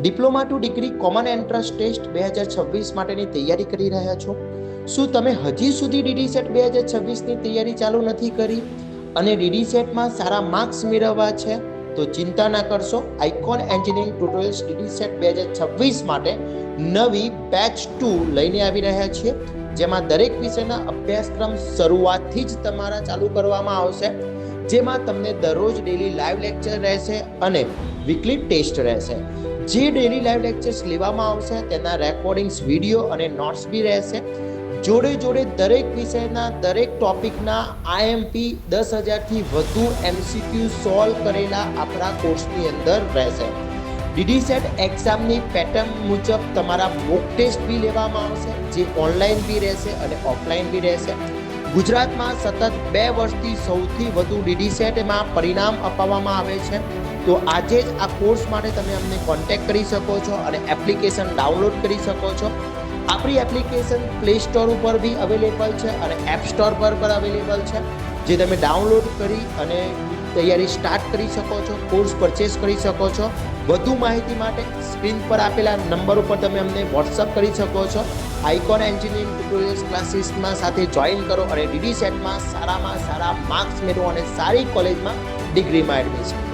Diploma to degree common entrance test 2026 માટેની તૈયારી કરી રહ્યા છો? શું તમે હજી સુધી DD-SET 2026ની તૈયારી ચાલુ નથી કરી અને DD-SETમાં સારા માર્ક્સ મેળવવા છે? તો ચિંતા ના કરશો. આઇકોન એન્જિનિયરિંગ ટ્યુટોરિયલ્સ DD-SET 2026 માટે નવી બેચ 2 લઈને આવી રહ્યા છીએ, જેમાં દરેક વિષયના અભ્યાસક્રમ શરૂઆતથી જ તમારા ચાલુ કરવામાં આવશે, જેમાં તમને દરરોજ ડેલી લાઈવ લેક્ચર રહેશે અને વીકલી ટેસ્ટ રહેશે. જે ડેલી લાઈવ લેક્ચર્સ લેવામાં આવશે તેના રેકોર્ડિંગ્સ, વિડીયો અને નોટ્સ બી રહેશે. જોડે જોડે દરેક વિષયના દરેક ટોપિકના IMP 10,000થી વધુ MCQ સોલ્વ કરેલા આપણા કોર્સની અંદર રહેશે. DD-SET એક્ઝામની પેટર્ન મુજબ તમારા મોક ટેસ્ટ બી લેવામાં આવશે, જે ઓનલાઈન બી રહેશે અને ઓફલાઈન બી રહેશે. ગુજરાતમાં સતત 2 વર્ષથી સૌથી વધુ DD-SETમાં પરિણામ અપાવવામાં આવે છે. તો આજે જ આ કોર્સ માટે તમે અમને કોન્ટેક્ટ કરી શકો છો અને એપ્લિકેશન ડાઉનલોડ કરી શકો છો. આપણી એપ્લિકેશન પ્લે સ્ટોર ઉપર બી અવેલેબલ છે અને એપ સ્ટોર પર પણ અવેલેબલ છે, જે તમે ડાઉનલોડ કરી અને તૈયારી સ્ટાર્ટ કરી શકો છો, કોર્સ પરચેસ કરી શકો છો. વધુ માહિતી માટે સ્ક્રીન પર આપેલા નંબર ઉપર તમે અમને વોટ્સઅપ કરી શકો છો. આઇકોન એન્જિનિયરિંગ ટ્યુટોરિયલ્સ ક્લાસીસમાં સાથે જોઈન કરો અને DD-SETમાં સારામાં સારા માર્ક્સ મેળવો અને સારી કોલેજમાં ડિગ્રીમાં એડમિશન.